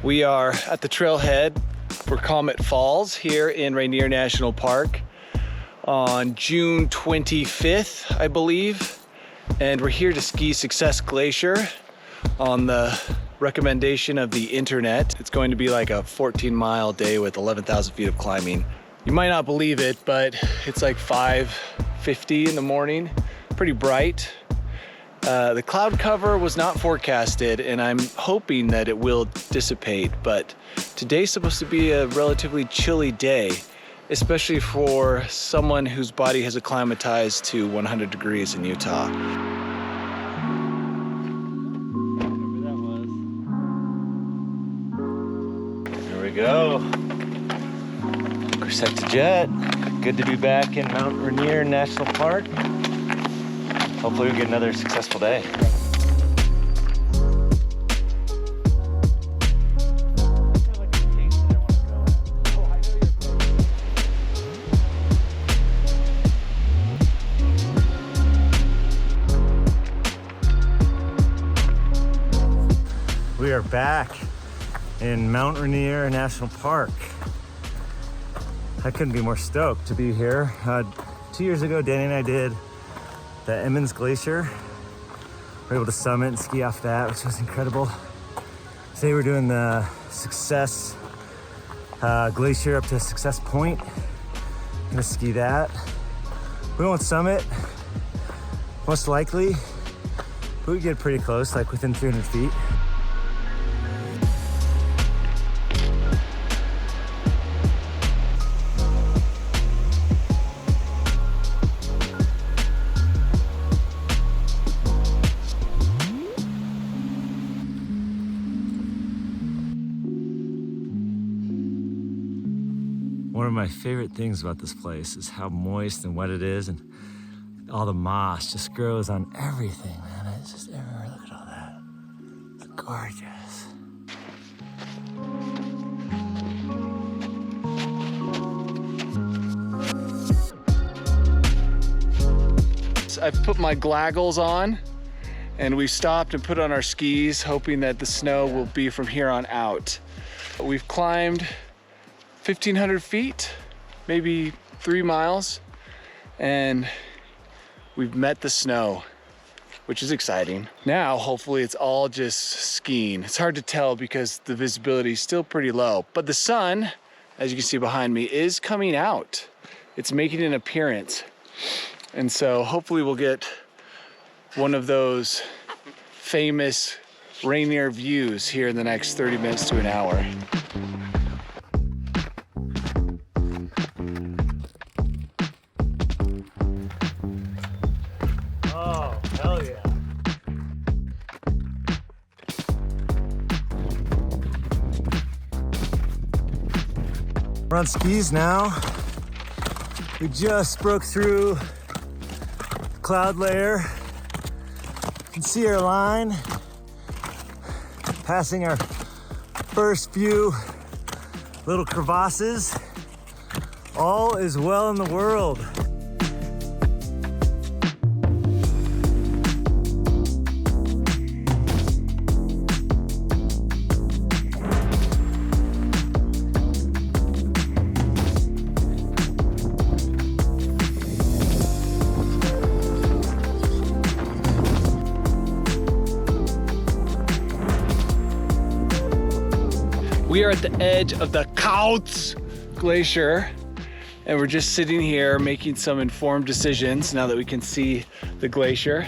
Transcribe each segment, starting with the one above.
We are at the trailhead for Comet Falls here in Rainier National Park on June 25th, I believe. And we're here to ski Success Glacier on the recommendation of the internet. It's going to be like a 14-mile day with 11,000 feet of climbing. You might not believe it, but it's like 5:50 in the morning, pretty bright. The cloud cover was not forecasted, and I'm hoping that it will dissipate, but today's supposed to be a relatively chilly day, especially for someone whose body has acclimatized to 100 degrees in Utah. Here we go. Set to jet. Good to be back in Mount Rainier National Park. Hopefully we get another successful day. We are back in Mount Rainier National Park. I couldn't be more stoked to be here. 2 years ago, Danny and I did the Emmons Glacier. We were able to summit and ski off that, which was incredible. Today we're doing the Success Glacier up to Success Point. I'm gonna ski that. We won't summit, most likely, but we get pretty close, like within 300 feet. One of my favorite things about this place is how moist and wet it is, and all the moss just grows on everything, man. It's just everywhere. Look at all that. It's gorgeous. I've put my goggles on, and we stopped and put on our skis, hoping that the snow will be from here on out. We've climbed 1,500 feet, maybe 3 miles, and we've met the snow, which is exciting. Now, hopefully it's all just skiing. It's hard to tell because the visibility is still pretty low, but the sun, as you can see behind me, is coming out. It's making an appearance. And so hopefully we'll get one of those famous Rainier views here in the next 30 minutes to an hour. We're on skis now. We just broke through the cloud layer. You can see our line, passing our first few little crevasses. All is well in the world. We are at the edge of the Kautz Glacier, and we're just sitting here making some informed decisions now that we can see the glacier.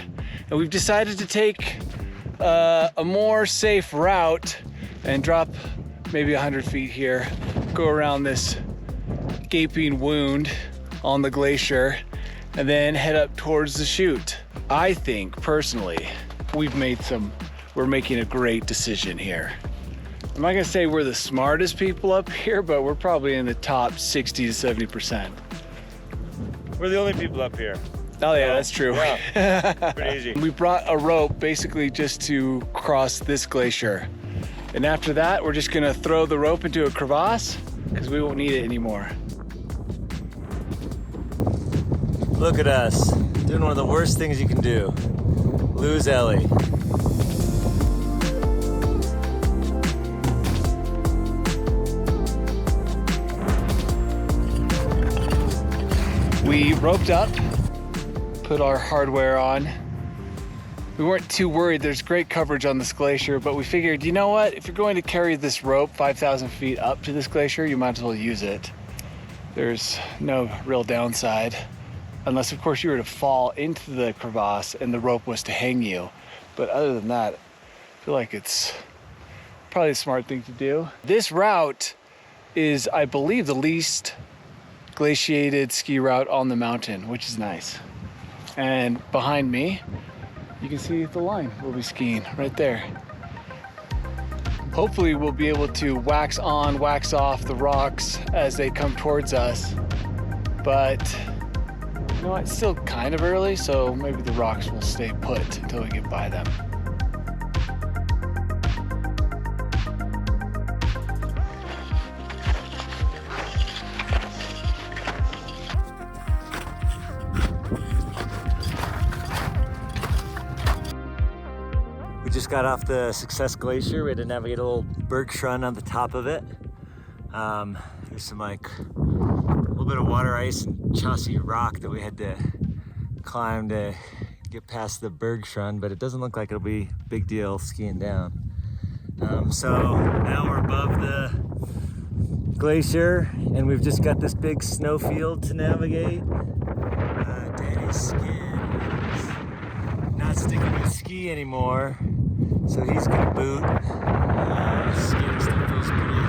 And we've decided to take a more safe route and drop maybe 100 feet here, go around this gaping wound on the glacier, and then head up towards the chute. I think, personally, we're making a great decision here. I'm not gonna say we're the smartest people up here, but we're probably in the top 60 to 70%. We're the only people up here. Oh yeah, that's true. Yeah, pretty easy. We brought a rope basically just to cross this glacier. And after that, we're just gonna throw the rope into a crevasse because we won't need it anymore. Look at us, doing one of the worst things you can do. Lose Ellie. roped up, put our hardware on. We weren't too worried. There's great coverage on this glacier, but we figured, you know what? If you're going to carry this rope 5,000 feet up to this glacier, you might as well use it. There's no real downside, unless of course you were to fall into the crevasse and the rope was to hang you. But other than that, I feel like it's probably a smart thing to do. This route is, I believe, the least glaciated ski route on the mountain, which is nice. And behind me, you can see the line we'll be skiing right there. Hopefully we'll be able to wax on, wax off the rocks as they come towards us. But you know, it's still kind of early, so maybe the rocks will stay put until we get by them. We just got off the Success Glacier. We had to navigate a little bergschrund on the top of it. There's some like a little bit of water ice and chossy rock that we had to climb to get past the bergschrund, but it doesn't look like it'll be a big deal skiing down. So now we're above the glacier and we've just got this big snow field to navigate. Danny's skin is not sticking with ski anymore, so he's gonna boot. Skiing still feels pretty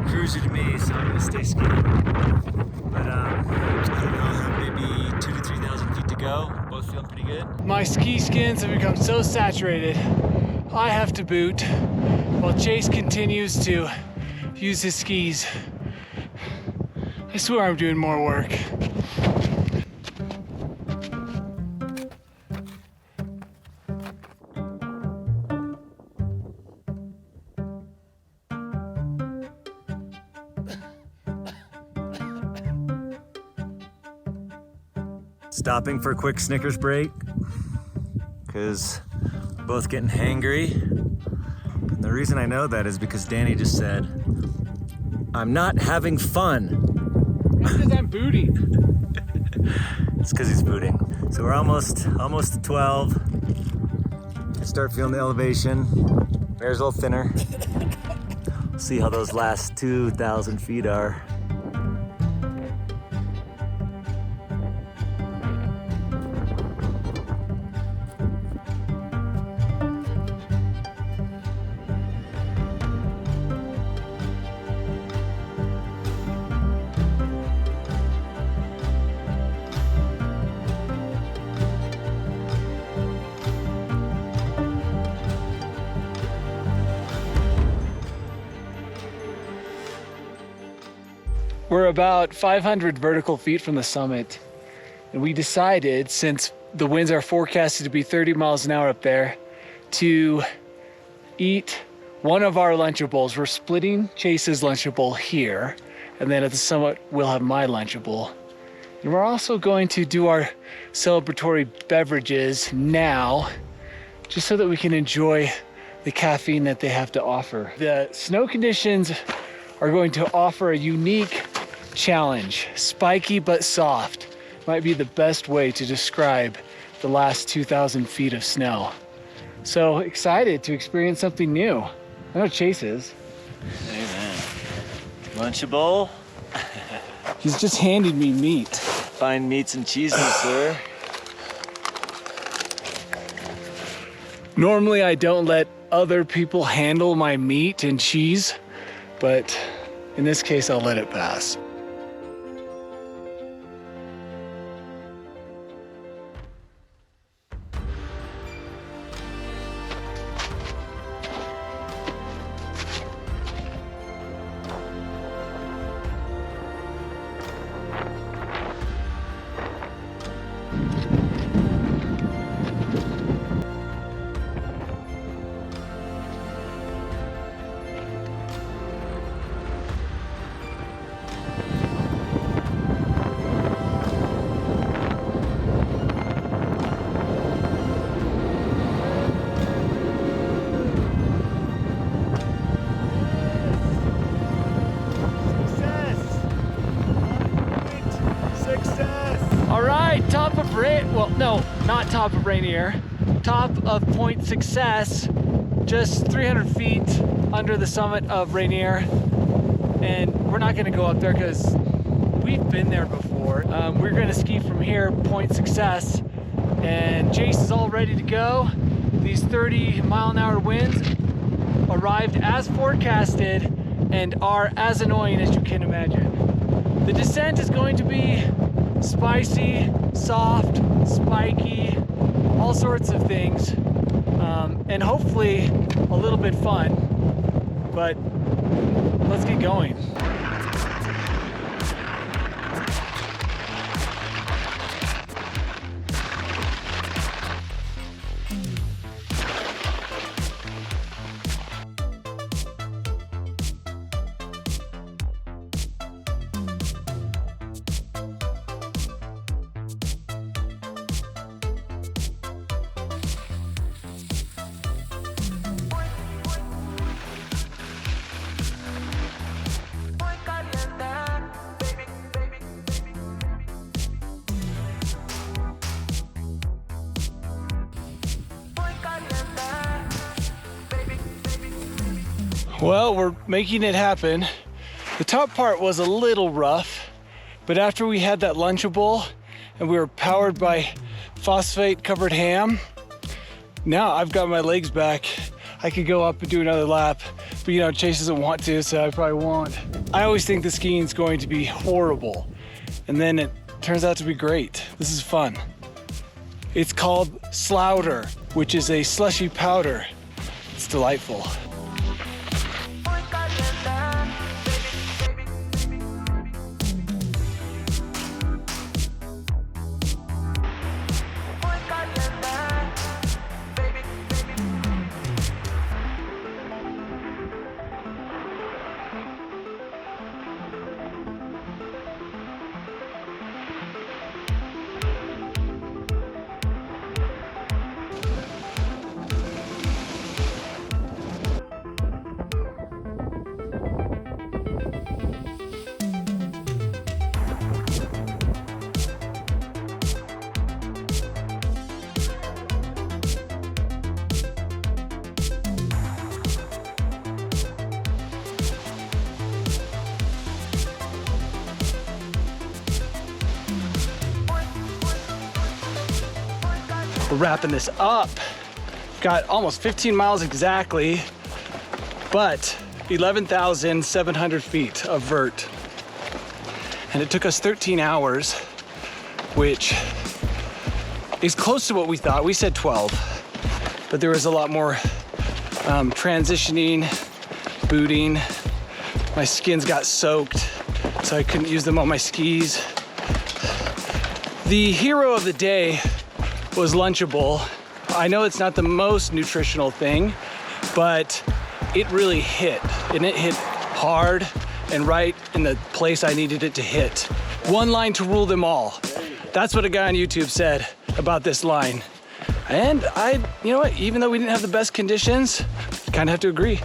cruisy to me, so I'm gonna stay skiing. But I don't know, maybe 2,000 to 3,000 feet to go. Both feeling pretty good. My ski skins have become so saturated, I have to boot while Chase continues to use his skis. I swear I'm doing more work. Stopping for a quick Snickers break because we're both getting hangry. And the reason I know that is because Danny just said, "I'm not having fun." That's because I'm booting. It's because he's booting. So we're almost to 12. Start feeling the elevation. Air's a little thinner. See how those last 2,000 feet are. We're about 500 vertical feet from the summit, and we decided, since the winds are forecasted to be 30 miles an hour up there, to eat one of our Lunchables. We're splitting Chase's Lunchable here, and then at the summit we'll have my Lunchable. And we're also going to do our celebratory beverages now, just so that we can enjoy the caffeine that they have to offer. The snow conditions are going to offer a unique challenge. Spiky but soft might be the best way to describe the last 2,000 feet of snow. So excited to experience something new. I know Chase is. Hey man. Lunchable. He's just handed me meat. Fine meats and cheeses, sir. Normally I don't let other people handle my meat and cheese, but in this case I'll let it pass. well, no, not top of Rainier, top of Point Success, just 300 feet under the summit of Rainier. And we're not gonna go up there because we've been there before. We're gonna ski from here, Point Success, and Jace is all ready to go. These 30-mile-an-hour winds arrived as forecasted and are as annoying as you can imagine. The descent is going to be spicy, soft, spiky, all sorts of things, and hopefully a little bit fun, but let's get going. Well, we're making it happen. The top part was a little rough, but after we had that Lunchable and we were powered by phosphate covered ham, now I've got my legs back. I could go up and do another lap, but you know, Chase doesn't want to, so I probably won't. I always think the skiing's going to be horrible, and then it turns out to be great. This is fun. It's called Slouter, which is a slushy powder. It's delightful. We're wrapping this up. Got almost 15 miles exactly, but 11,700 feet of vert. And it took us 13 hours, which is close to what we thought. We said 12, but there was a lot more transitioning, booting. My skins got soaked, so I couldn't use them on my skis. The hero of the day was Lunchable. I know it's not the most nutritional thing, but it really hit, and it hit hard and right in the place I needed it to hit. One line to rule them all. That's what a guy on YouTube said about this line. And you know what, even though we didn't have the best conditions, kind of have to agree.